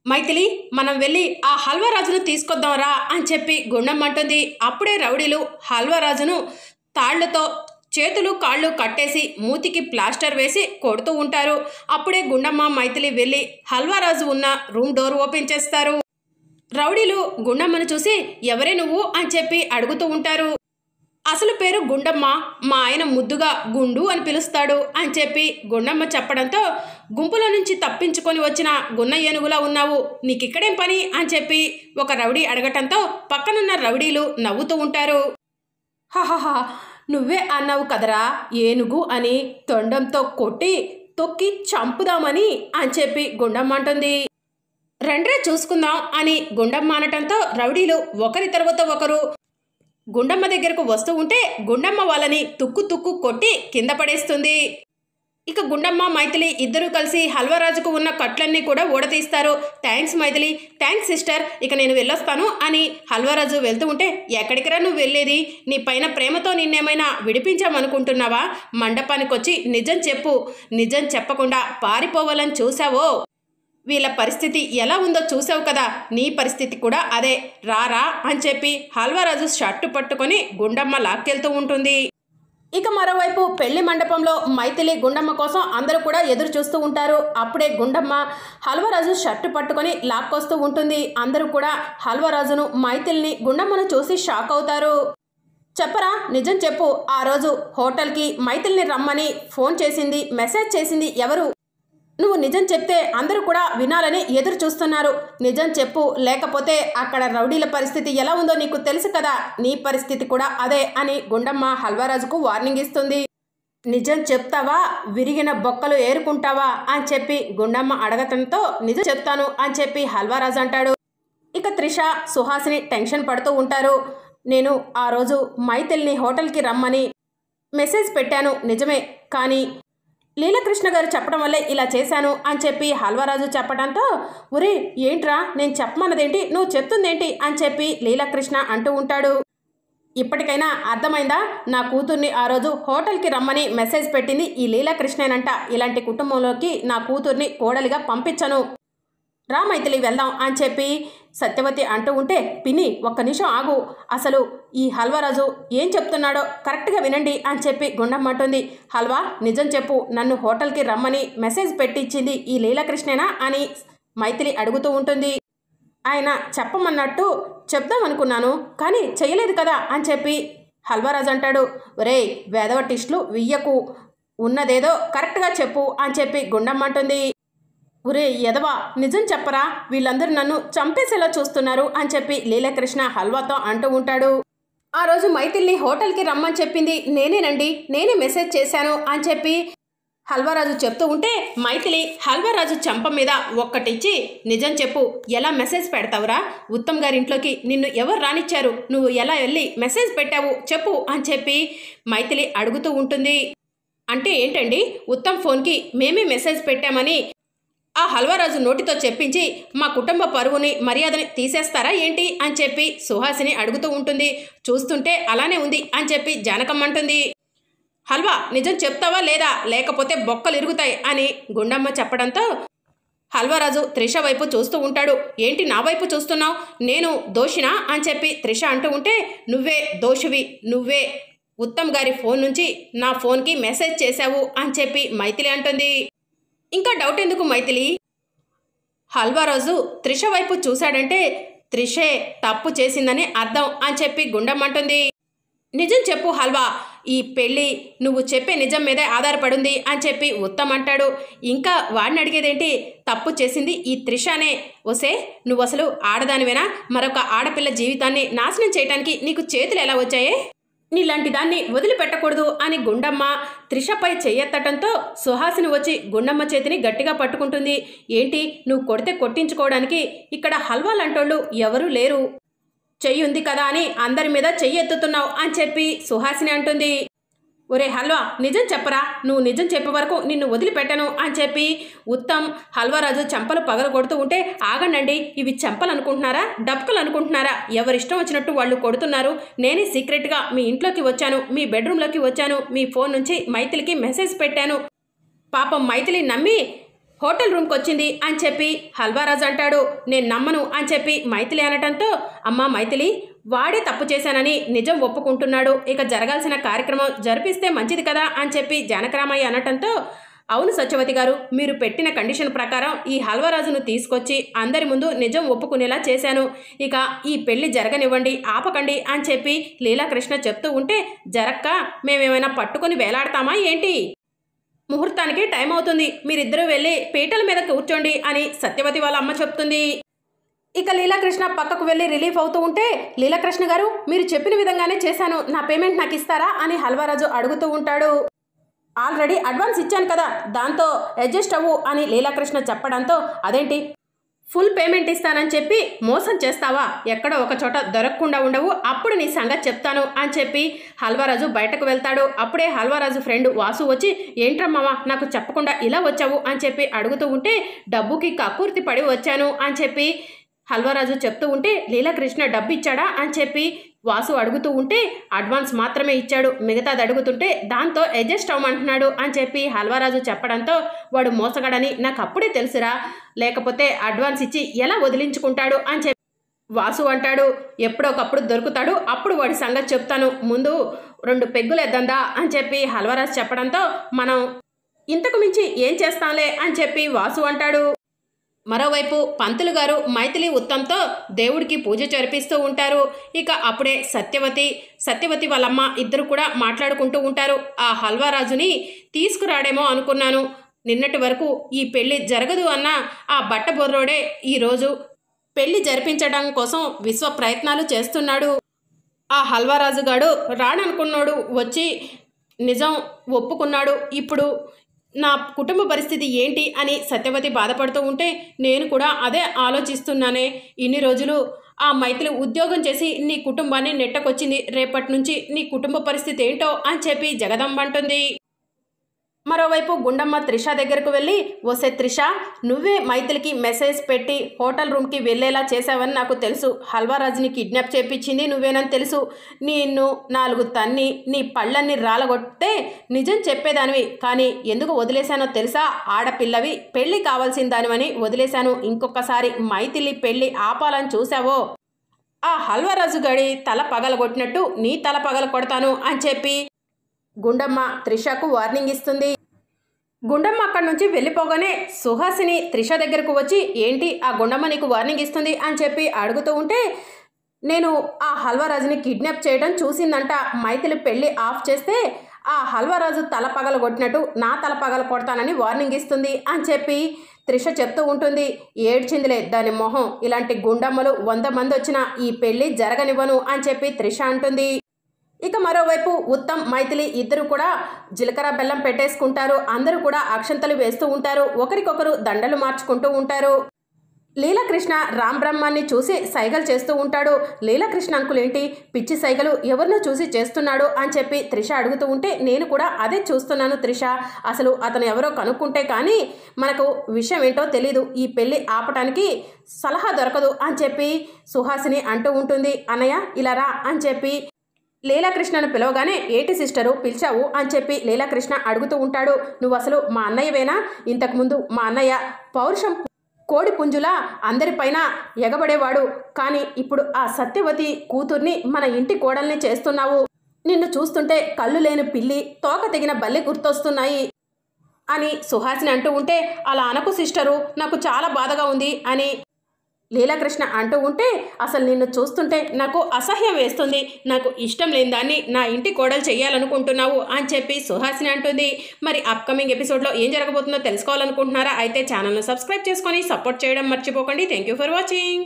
మైథిలి, మనం వెళ్ళి ఆ హల్వా రాజును తీసుకొద్దాం రా అని చెప్పి గుండమ్మ అంటుంది. అప్పుడే రౌడీలు హల్వా రాజును తాళ్లతో చేతులు కాళ్ళు కట్టేసి మూతికి ప్లాస్టర్ వేసి కొడుతూ ఉంటారు. అప్పుడే గుండమ్మ మైథిలి వెళ్ళి హల్వా రాజు ఉన్న రూమ్ డోర్ ఓపెన్ చేస్తారు. రౌడీలు గుండమ్మను చూసి ఎవరే నువ్వు అని చెప్పి అడుగుతూ ఉంటారు. అసలు పేరు గుండమ్మ, మా ఆయన ముద్దుగా గుండు అని పిలుస్తాడు అని చెప్పి గుండమ్మ చెప్పడంతో, గుంపులో నుంచి తప్పించుకొని వచ్చిన గున్న ఏనుగులా ఉన్నావు, నీకిక్కడేం పని అని చెప్పి ఒక రౌడీ అడగటంతో పక్కనున్న రౌడీలు నవ్వుతూ ఉంటారు. హహహా, నువ్వే అన్నావు కదరా ఏనుగు అని, తొండంతో కొట్టి తొక్కి చంపుదామని అని చెప్పి గుండమ్మ అంటుంది. రండ్రే చూసుకుందాం అని గుండమ్మ అనటంతో రౌడీలు ఒకరి తర్వాత ఒకరు గుండమ్మ దగ్గరకు వస్తూ ఉంటే గుండమ్మ వాళ్ళని తుక్కు తుక్కు కొట్టి కింద పడేస్తుంది. ఇక గుండమ్మ మైథిలి ఇద్దరూ కలిసి హల్వరాజుకు ఉన్న కట్లన్నీ కూడా ఊడతీస్తారు. థ్యాంక్స్ మైథిలి, థ్యాంక్స్ సిస్టర్, ఇక నేను వెళ్ళొస్తాను అని హల్వరాజు వెళ్తూ ఉంటే, ఎక్కడికిరా నువ్వు వెళ్ళేది? నీ పైన ప్రేమతో నిన్నేమైనా విడిపించామనుకుంటున్నావా? మండపానికి వచ్చి నిజం చెప్పు, నిజం చెప్పకుండా పారిపోవాలని చూసావో వీళ్ళ పరిస్థితి ఎలా ఉందో చూసావు కదా, నీ పరిస్థితి కూడా అదే, రారా అని చెప్పి హల్వరాజు షర్టు పట్టుకొని గుండమ్మ లాక్కెళ్తూ ఉంటుంది. ఇక మరోవైపు పెళ్లి మండపంలో మైథిలి గుండమ్మ కోసం అందరూ కూడా ఎదురు చూస్తూ ఉంటారు. అప్పుడే గుండమ్మ హల్వరాజు షర్టు పట్టుకొని లాక్కొస్తూ ఉంటుంది. అందరూ కూడా హల్వరాజును మైథిలిని గుండమ్మను చూసి షాక్ అవుతారు. చెప్పరా, నిజం చెప్పు, ఆ రోజు హోటల్కి మైథిలిని రమ్మని ఫోన్ చేసింది, మెసేజ్ చేసింది ఎవరు? నువ్వు నిజం చెప్తే అందరూ కూడా వినాలని ఎదురు చూస్తున్నారు. నిజం చెప్పు, లేకపోతే అక్కడ రౌడీల పరిస్థితి ఎలా ఉందో నీకు తెలుసు కదా, నీ పరిస్థితి కూడా అదే అని గుండమ్మ హల్వరాజుకు వార్నింగ్ ఇస్తుంది. నిజం చెప్తావా, విరిగిన బొక్కలు ఏరుకుంటావా అని చెప్పి గుండమ్మ అడగటంతో, నిజం చెప్తాను అని చెప్పి హల్వరాజు అంటాడు. ఇక త్రిష, సుహాసిని టెన్షన్ పడుతూ ఉంటారు. నేను ఆ రోజు మైథిలిని హోటల్కి రమ్మని మెసేజ్ పెట్టాను నిజమే, కానీ లీలాకృష్ణ గారు చెప్పడం వల్లే ఇలా చేశాను అని చెప్పి హల్వరాజు చెప్పడంతో, ఒరే ఏంట్రా, నేను చెప్పమన్నదేంటి, నువ్వు చెప్తుందేంటి అని చెప్పి లీలాకృష్ణ అంటూ ఉంటాడు. ఇప్పటికైనా అర్థమైందా, నా కూతుర్ని ఆ రోజు హోటల్కి రమ్మని మెసేజ్ పెట్టింది ఈ లీలాకృష్ణేనంట. ఇలాంటి కుటుంబంలోకి నా కూతుర్ని కోడలిగా పంపించను, రా మైథిలి వెళ్దాం అని చెప్పి సత్యవతి అంటూ ఉంటే, పిన్ని ఒక్క నిమిషం ఆగు, అసలు ఈ హల్వరాజు ఏం చెప్తున్నాడో కరెక్ట్గా వినండి అని చెప్పి గుండమ్మ అంటుంది. హల్వా, నిజం చెప్పు, నన్ను హోటల్కి రమ్మని మెసేజ్ పెట్టించింది ఈ లీలాకృష్ణేనా అని మైథిలి అడుగుతూ ఉంటుంది. ఆయన చెప్పమన్నట్టు చెప్దామనుకున్నాను, కానీ చేయలేదు కదా అని చెప్పి హల్వరాజు అంటాడు. ఒరేయ్ వేదవ టిస్టులు వియ్యకు, ఉన్నదేదో కరెక్ట్గా చెప్పు అని చెప్పి గుండమ్మ అంటుంది. ఒరే ఎదవా, నిజం చెప్పరా, వీళ్ళందరూ నన్ను చంపేసేలా చూస్తున్నారు అని చెప్పి లీలాకృష్ణ హల్వాతో అంటూ ఉంటాడు. ఆ రోజు మైథిలిని హోటల్కి రమ్మని చెప్పింది నేనేనండి, నేనే మెసేజ్ చేశాను అని చెప్పి హల్వరాజు చెప్తూ ఉంటే, మైథిలి హల్వరాజు చంప మీద ఒక్కటిచ్చి, నిజం చెప్పు, ఎలా మెసేజ్ పెడతావురా, ఉత్తమ్ గారింట్లోకి నిన్ను ఎవరు రానిచ్చారు, నువ్వు ఎలా వెళ్ళి మెసేజ్ పెట్టావు చెప్పు అని చెప్పి మైథిలి అడుగుతూ ఉంటుంది. అంటే ఏంటండి, ఉత్తమ్ ఫోన్కి మేమే మెసేజ్ పెట్టామని ఆ హల్వరాజు నోటితో చెప్పించి మా కుటుంబ పరువుని మర్యాదని తీసేస్తారా ఏంటి అని చెప్పి సుహాసిని అడుగుతూ ఉంటుంది. చూస్తుంటే అలానే ఉంది అని చెప్పి జానకమ్మ అంటుంది. హల్వా, నిజం చెప్తావా లేదా, లేకపోతే బొక్కలు ఇరుగుతాయి అని గుండమ్మ చెప్పడంతో హల్వరాజు త్రిష వైపు చూస్తూ ఉంటాడు. ఏంటి నా వైపు చూస్తున్నావు, నేను దోషినా అని చెప్పి త్రిష అంటూ ఉంటే, నువ్వే దోషివి, నువ్వే ఉత్తమ్ గారి ఫోన్ నుంచి నా ఫోన్కి మెసేజ్ చేశావు అని చెప్పి మైథిలి అంటుంది. ఇంకా డౌట్ ఎందుకు మైథిలి, హల్వరాజు త్రిష వైపు చూశాడంటే త్రిషే తప్పు చేసిందని అర్థం అని చెప్పి గుండమ్మంటుంది. నిజం చెప్పు హల్వా, ఈ పెళ్ళి నువ్వు చెప్పే నిజం మీదే ఆధారపడింది అని చెప్పి ఉత్తమ్ అంటాడు. ఇంకా వాడిని అడిగేదేంటి, తప్పు చేసింది ఈ త్రిషనే. ఒసే, నువ్వు అసలు ఆడదానివేనా, మరొక ఆడపిల్ల జీవితాన్ని నాశనం చేయడానికి నీకు చేతులు ఎలా వచ్చాయే, నీలాంటి దాన్ని వదిలిపెట్టకూడదు అని గుండమ్మ త్రిషపై చెయ్యెత్తటంతో సుహాసిని వచ్చి గుండమ్మ చేతిని గట్టిగా పట్టుకుంటుంది. ఏంటి, నువ్వు కొడితే కొట్టించుకోవడానికి ఇక్కడ హల్వా లాంటోళ్ళు ఎవరూ లేరు, చెయ్యి ఉంది కదా అని అందరి మీద చెయ్యెత్తుతున్నావు అని చెప్పి సుహాసిని అంటుంది. ఒరే హల్వా, నిజం చెప్పరా, నువ్వు నిజం చెప్పే వరకు నిన్ను వదిలిపెట్టను అని చెప్పి ఉత్తమ్ హల్వరాజు చెంపలు పగలు కొడుతూ ఉంటే, ఆగండి, ఇవి చెంపలు అనుకుంటున్నారా, డబ్బులు అనుకుంటున్నారా, ఎవరిష్టం వచ్చినట్టు వాళ్ళు కొడుతున్నారు, నేనే సీక్రెట్గా మీ ఇంట్లోకి వచ్చాను, మీ బెడ్రూమ్లోకి వచ్చాను, మీ ఫోన్ నుంచి మైథిలికి మెసేజ్ పెట్టాను, పాపం మైథిలి నమ్మి హోటల్ రూమ్కి వచ్చింది అని చెప్పి హల్వారాజు అంటాడు. నేను నమ్మను అని చెప్పి మైథిలి అనటంతో, అమ్మా మైథిలి, వాడే తప్పు చేశానని నిజం ఒప్పుకుంటున్నాడు, ఇక జరగాల్సిన కార్యక్రమం జరిపిస్తే మంచిది కదా అని చెప్పి జానకరామయ్య అనటంతో, అవును సత్యవతి గారు, మీరు పెట్టిన కండిషన్ ప్రకారం ఈ హల్వారాజును తీసుకొచ్చి అందరి ముందు నిజం ఒప్పుకునేలా చేశాను, ఇక ఈ పెళ్లి జరగనివ్వండి, ఆపకండి అని చెప్పి లీలాకృష్ణ చెప్తూ ఉంటే, జరక్క మేమేమైనా పట్టుకొని వేలాడతామా ఏంటి, ముహూర్తానికి టైం అవుతుంది, మీరిద్దరూ వెళ్ళి పీటల మీద కూర్చోండి అని సత్యవతి వాళ్ళ అమ్మ చెప్తుంది. ఇక లీలాకృష్ణ పక్కకు వెళ్ళి రిలీఫ్ అవుతూ ఉంటే, లీలాకృష్ణ గారు మీరు చెప్పిన విధంగానే చేశాను, నా పేమెంట్ నాకు ఇస్తారా అని హల్వారాజు అడుగుతూ ఉంటాడు. ఆల్రెడీ అడ్వాన్స్ ఇచ్చాను కదా, దాంతో అడ్జస్ట్ అవ్వు అని లీలాకృష్ణ చెప్పడంతో, అదేంటి ఫుల్ పేమెంట్ ఇస్తానని చెప్పి మోసం చేస్తావా, ఎక్కడో ఒక చోట దొరకకుండా ఉండవు, అప్పుడు నీ సంగతి చెప్తాను అని చెప్పి హల్వారాజు బయటకు వెళ్తాడు. అప్పుడే హల్వారాజు ఫ్రెండ్ వాసు వచ్చి, ఏంట్రమ్మావా నాకు చెప్పకుండా ఇలా వచ్చావు అని చెప్పి అడుగుతూ ఉంటే, డబ్బుకి కక్కుర్తి పడి వచ్చాను అని చెప్పి హల్వారాజు చెప్తూ ఉంటే, లీలాకృష్ణ డబ్బు ఇచ్చాడా అని చెప్పి వాసు అడుగుతూ ఉంటే, అడ్వాన్స్ మాత్రమే ఇచ్చాడు, మిగతాది అడుగుతుంటే దాంతో అడ్జస్ట్ అవ్వమంటున్నాడు అని చెప్పి హల్వారాజు చెప్పడంతో, వాడు మోసగాడని నాకు అప్పుడే తెలుసురా, లేకపోతే అడ్వాన్స్ ఇచ్చి ఎలా వదిలించుకుంటాడు అని చెప్పి వాసు అంటాడు. ఎప్పుడొకప్పుడు దొరుకుతాడు, అప్పుడు వాడి సంగతి చెప్తాను, ముందు 2 పెగ్గులు ఎద్దందా అని చెప్పి హల్వారాజు చెప్పడంతో, మనం ఇంతకు మించి ఏం చేస్తాంలే అని చెప్పి వాసు అంటాడు. మరోవైపు పంతులు గారు మైథిలి ఉత్తంతో దేవుడికి పూజ జరిపిస్తూ ఉంటారు. ఇక అప్పుడే సత్యవతి వాళ్ళమ్మ ఇద్దరు కూడా మాట్లాడుకుంటూ ఉంటారు. ఆ హల్వారాజుని తీసుకురాడేమో అనుకున్నాను, నిన్నటి వరకు ఈ పెళ్లి జరగదు అన్న ఆ బట్టబొర్రోడే ఈరోజు పెళ్లి జరిపించడం కోసం విశ్వ ప్రయత్నాలు చేస్తున్నాడు. ఆ హల్వారాజు గాడు రాడనుకున్నాడు, వచ్చి నిజం ఒప్పుకున్నాడు, ఇప్పుడు నా కుటుంబ పరిస్థితి ఏంటి అని సత్యవతి బాధపడుతూ ఉంటే, నేను కూడా అదే ఆలోచిస్తున్నానే, ఇన్ని రోజులు ఆ మైథిలి ఉద్యోగం చేసి నీ కుటుంబాన్ని నెట్టకొచ్చింది, రేపటి నుంచి నీ కుటుంబ పరిస్థితి ఏంటో అని చెప్పి జగదంబ అంటుంది. మరోవైపు గుండమ్మ త్రిష దగ్గరకు వెళ్ళి, ఓసే త్రిష, నువ్వే మైథిలికి మెసేజ్ పెట్టి హోటల్ రూమ్కి వెళ్ళేలా చేసావని నాకు తెలుసు, హల్వారాజుని కిడ్నాప్ చేపించింది నువ్వేనని తెలుసు, నిన్ను 4 తన్ని నీ పళ్ళన్ని రాలగొట్టే నిజం చెప్పేదానివి, కానీ ఎందుకు వదిలేశానో తెలుసా, ఆడపిల్లవి, పెళ్ళి కావాల్సిన దానివని వదిలేశాను, ఇంకొకసారి మైథిలి పెళ్ళి ఆపాలని చూసావో ఆ హల్వారాజు గడి తల పగలగొట్టినట్టు నీ తల పగల కొడతాను అని చెప్పి గుండమ్మ త్రిషకు వార్నింగ్ ఇస్తుంది. గుండమ్మ అక్కడి నుంచి వెళ్ళిపోగానే సుహాసిని త్రిష దగ్గరకు వచ్చి, ఏంటి ఆ గుండమ్మ నీకు వార్నింగ్ ఇస్తుంది అని చెప్పి అడుగుతూ ఉంటే, నేను ఆ హల్వారాజుని కిడ్నాప్ చేయడం చూసిందంట, మైథిలి పెళ్ళి ఆఫ్ చేస్తే ఆ హల్వారాజు తల పగల కొట్టినట్టు నా తల పగల కొడతానని వార్నింగ్ ఇస్తుంది అని చెప్పి త్రిష చెప్తూ ఉంటుంది. ఏడ్చిందిలే దాని మొహం, ఇలాంటి గుండమ్మలు 100 మంది వచ్చినా ఈ పెళ్ళి జరగనివ్వను అని చెప్పి త్రిష అంటుంది. ఇక మరోవైపు ఉత్తమ్ మైథిలి ఇద్దరు కూడా జీలకర్ర బెల్లం పెట్టేసుకుంటారు. అందరూ కూడా అక్షంతలు వేస్తూ ఉంటారు, ఒకరికొకరు దండలు మార్చుకుంటూ ఉంటారు. లీలాకృష్ణ రామ్ బ్రహ్మాన్ని చూసి సైగలు చేస్తూ ఉంటాడు. లీలాకృష్ణ అంకుల్ ఏంటి పిచ్చి సైగలు ఎవరినో చూసి చేస్తున్నాడు అని చెప్పి త్రిష అడుగుతూ ఉంటే, నేను కూడా అదే చూస్తున్నాను త్రిష, అసలు అతను ఎవరో కనుక్కుంటే కానీ మనకు విషయం ఏంటో తెలీదు, ఈ పెళ్ళి ఆపటానికి సలహా దొరకదు అని చెప్పి సుహాసిని అంటూ ఉంటుంది. అన్నయ్య ఇలా రా అని చెప్పి లీలాకృష్ణను పిలవగానే, ఏటి సిస్టరు పిలిచావు అని చెప్పి లీలాకృష్ణ అడుగుతూ ఉంటాడు. నువ్వు అసలు మా అన్నయ్యవేనా, ఇంతకుముందు మా అన్నయ్య పౌరుషం కోడి పుంజులా అందరిపైన ఎగబడేవాడు, కానీ ఇప్పుడు ఆ సత్యవతి కూతుర్ని మన ఇంటి కోడల్ని చేస్తున్నావు, నిన్ను చూస్తుంటే కళ్ళు లేని పిల్లి తోక తెగిన బల్లి గుర్తొస్తున్నాయి అని సుహాసిని అంటూ ఉంటే, అలా అనకు సిస్టరు, నాకు చాలా బాధగా ఉంది అని లీలాకృష్ణ అంటూ ఉంటే, అసలు నిన్ను చూస్తుంటే నాకు అసహ్యం వేస్తుంది, నాకు ఇష్టం లేని దాన్ని నా ఇంటి కోడలు చేయాలనుకుంటున్నావు అని చెప్పి సుహాసిని అంటుంది. మరి అప్కమింగ్ ఎపిసోడ్లో ఏం జరగబోతుందో తెలుసుకోవాలనుకుంటున్నారా? అయితే ఛానల్ను సబ్స్క్రైబ్ చేసుకొని సపోర్ట్ చేయడం మర్చిపోకండి. Thank you for watching.